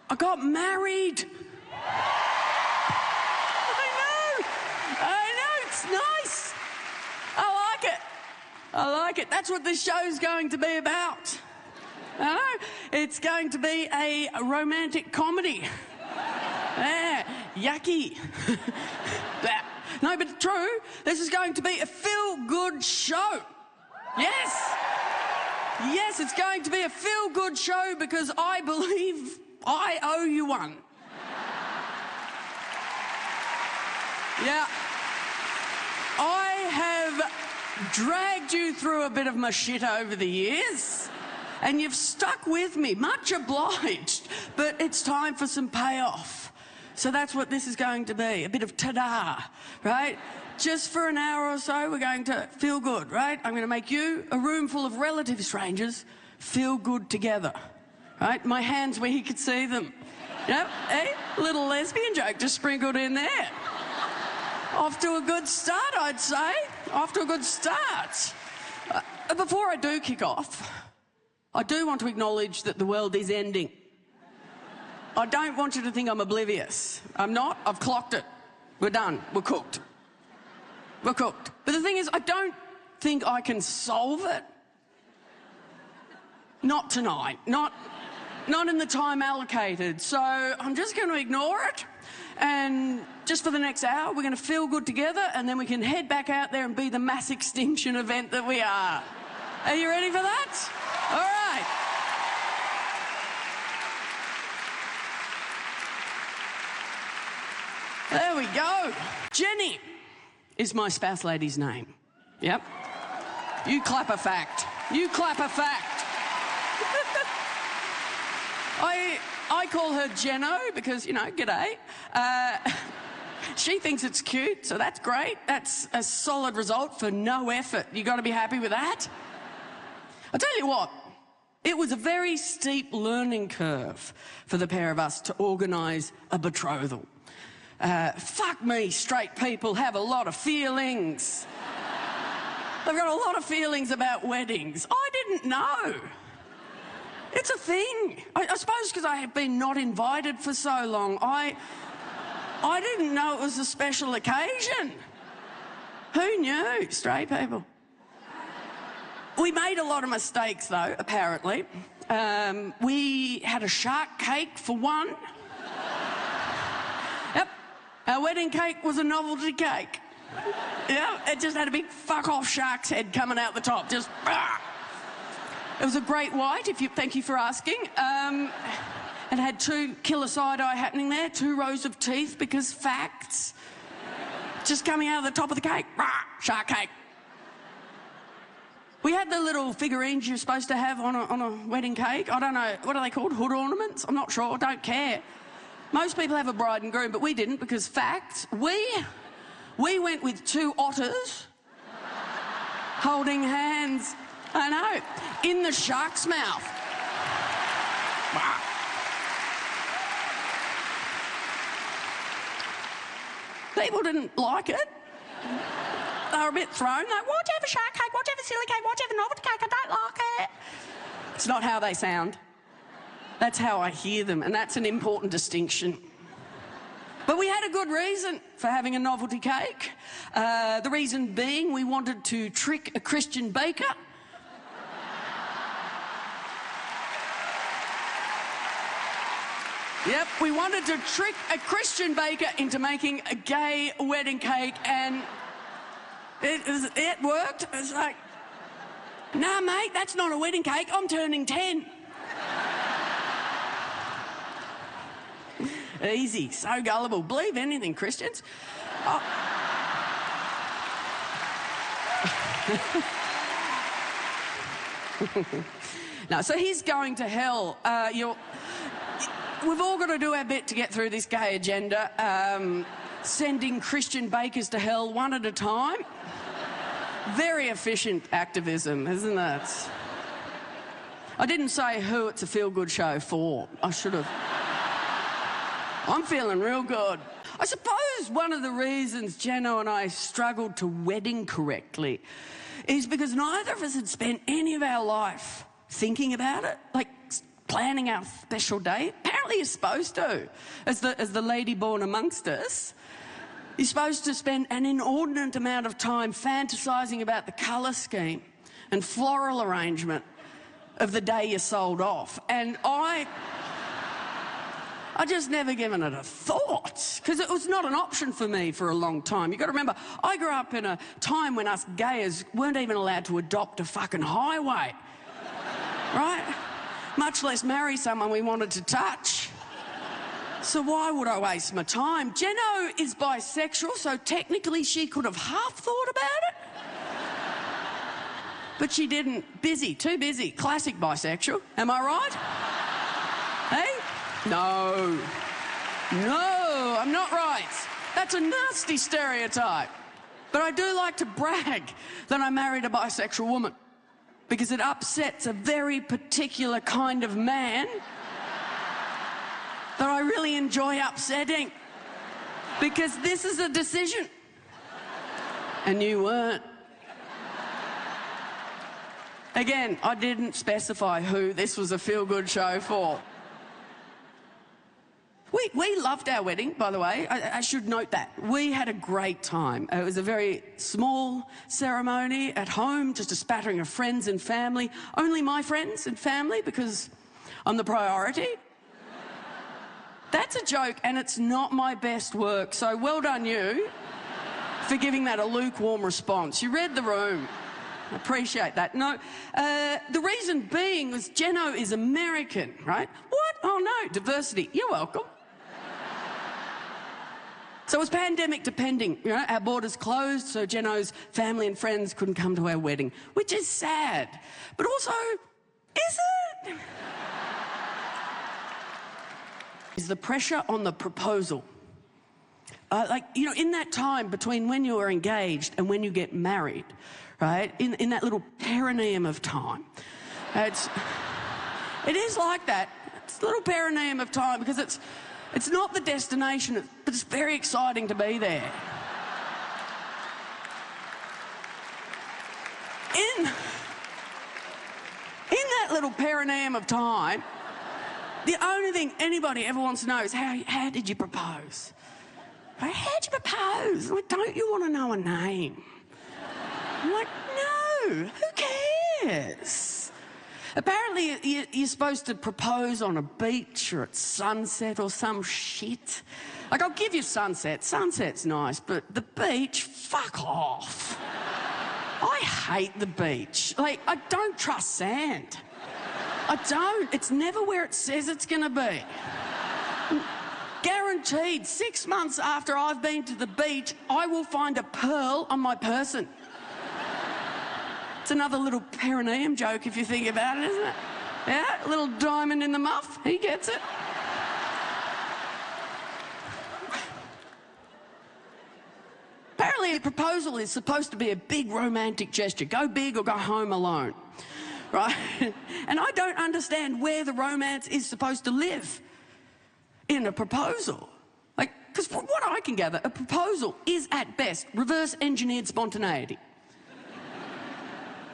I got married. I know, it's nice. I like it. That's what this show's going to be about. I know, it's going to be a romantic comedy. Yeah, yucky. No, but true, this is going to be a feel-good show. Yes. Yes, it's going to be a feel-good show because I believe I owe you one. Yeah. I have dragged you through a bit of my shit over the years, and you've stuck with me. Much obliged, but it's time for some payoff. So that's what this is going to be, a bit of ta-da, right? Just for an hour or so, we're going to feel good, right? I'm going to make you, a room full of relative strangers, feel good together, right? My hands where you could see them. Yep, hey, little lesbian joke just sprinkled in there. Off to a good start, I'd say. Off to a good start. Before I do kick off, I do want to acknowledge that the world is ending. I don't want you to think I'm oblivious. I'm not. I've clocked it. We're done. We're cooked. We're cooked. But the thing is, I don't think I can solve it. Not tonight. Not in the time allocated. So I'm just going to ignore it. And just for the next hour, we're going to feel good together, and then we can head back out there and be the mass extinction event that we are. Are you ready for that? All right. There we go. Jenny is my spouse lady's name. Yep. You clap a fact. You clap a fact. I call her Jenno because, you know, g'day. She thinks it's cute, so that's great. That's a solid result for no effort. You got to be happy with that. I'll tell you what, it was a very steep learning curve for the pair of us to organise a betrothal. Fuck me, straight people have a lot of feelings. They've got a lot of feelings about weddings. I didn't know. It's a thing. I suppose because I have been not invited for so long, I didn't know it was a special occasion. Who knew? Straight people. We made a lot of mistakes, though, apparently. We had a shark cake for one. Yep. Our wedding cake was a novelty cake. Yeah, it just had a big fuck-off shark's head coming out the top. Just... It was a great white, thank you for asking. It had 2 killer side-eye happening there, 2 rows of teeth, because facts. Just coming out of the top of the cake. Shark cake. We had the little figurines you're supposed to have on a wedding cake. I don't know, what are they called? Hood ornaments? I'm not sure, don't care. Most people have a bride and groom, but we didn't, because facts. We went with 2 otters holding hands. I know, in the shark's mouth. People didn't like it. They were a bit thrown. Like, why'd you have a shark cake? Why'd you have a silly cake? Why'd you have a novelty cake? I don't like it. It's not how they sound. That's how I hear them, and that's an important distinction. But we had a good reason for having a novelty cake. The reason being we wanted to trick a Christian baker. Yep, we wanted to trick a Christian baker into making a gay wedding cake, and it worked. It was like, nah, mate, that's not a wedding cake. I'm turning 10. Easy, so gullible. Believe anything, Christians. Oh. No, so he's going to hell. We've all got to do our bit to get through this gay agenda. Sending Christian bakers to hell one at a time. Very efficient activism, isn't it? I didn't say who it's a feel-good show for. I should have. I'm feeling real good. I suppose one of the reasons Jenno and I struggled to wedding correctly is because neither of us had spent any of our life thinking about it, like planning our special day. Apparently you're supposed to. As the lady born amongst us, you're supposed to spend an inordinate amount of time fantasising about the colour scheme and floral arrangement of the day you sold off. And I just never given it a thought, because it was not an option for me for a long time. You've got to remember, I grew up in a time when us gayers weren't even allowed to adopt a fucking highway, right? Much less marry someone we wanted to touch. So why would I waste my time? Jenno is bisexual, so technically she could have half thought about it. But she didn't. Busy, too busy. Classic bisexual, am I right? Hey? No. No, I'm not right. That's a nasty stereotype. But I do like to brag that I married a bisexual woman, because it upsets a very particular kind of man that I really enjoy upsetting. Because this is a decision. And you weren't. Again, I didn't specify who this was a feel-good show for. We loved our wedding, by the way. I should note that. We had a great time. It was a very small ceremony at home, just a spattering of friends and family. Only my friends and family, because I'm the priority. That's a joke, and it's not my best work, so well done you for giving that a lukewarm response. You read the room. Appreciate that. No, the reason being was Jenno is American, right? What? Oh no, diversity. You're welcome. So it was pandemic depending, you know, our borders closed, so Jenno's family and friends couldn't come to our wedding, which is sad. But also, is it? Is the pressure on the proposal. Like, you know, in that time between when you are engaged and when you get married, right, in that little perineum of time, it is like that. It's a little perineum of time, because it's not the destination, but it's very exciting to be there. In that little perineum of time, the only thing anybody ever wants to know is how did you propose? Right? How'd you propose? Like, don't you want to know a name? I'm like, no, who cares? Apparently, you're supposed to propose on a beach or at sunset or some shit. Like, I'll give you sunset. Sunset's nice, but the beach, fuck off. I hate the beach. Like, I don't trust sand. I don't. It's never where it says it's going to be. Guaranteed, 6 months after I've been to the beach, I will find a pearl on my person. It's another little perineum joke if you think about it, isn't it? Yeah, a little diamond in the muff. He gets it. Apparently a proposal is supposed to be a big romantic gesture. Go big or go home alone, right? And I don't understand where the romance is supposed to live in a proposal. Like, because from what I can gather, a proposal is at best reverse-engineered spontaneity.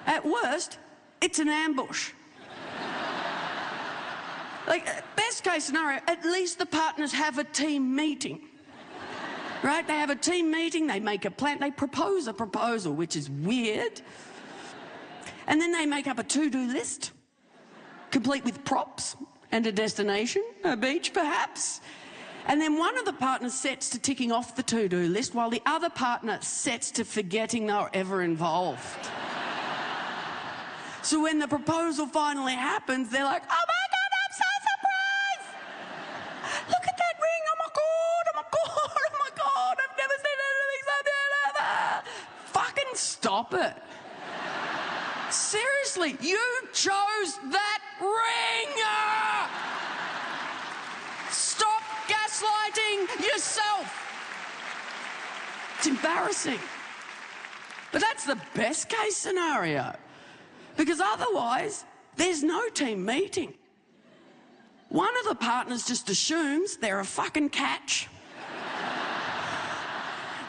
At worst, it's an ambush. Like, best case scenario, at least the partners have a team meeting. Right? They have a team meeting, they make a plan, they propose a proposal, which is weird. And then they make up a to-do list, complete with props and a destination, a beach perhaps. And then one of the partners sets to ticking off the to-do list, while the other partner sets to forgetting they were ever involved. So when the proposal finally happens, they're like, oh my God, I'm so surprised! Look at that ring, oh my God, oh my God, oh my God, I've never seen anything so beautiful! Fucking stop it. Seriously, you chose that ring! Stop gaslighting yourself! It's embarrassing. But that's the best case scenario. Because otherwise, there's no team meeting. One of the partners just assumes they're a fucking catch.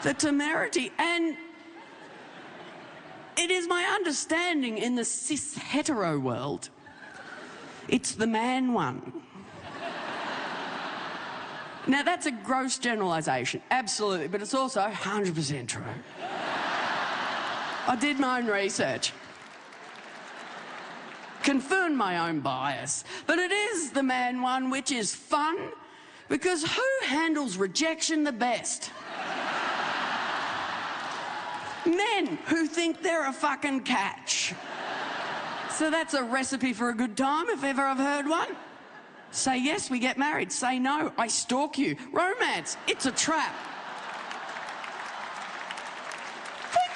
The temerity. And it is my understanding in the cis hetero world, it's the man one. Now, that's a gross generalisation, absolutely, but it's also 100% true. I did my own research. Confirmed my own bias. But it is the man one, which is fun, because who handles rejection the best? Men who think they're a fucking catch. So that's a recipe for a good time, if ever I've heard one. Say yes, we get married. Say no, I stalk you. Romance, it's a trap.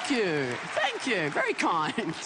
Thank you, very kind.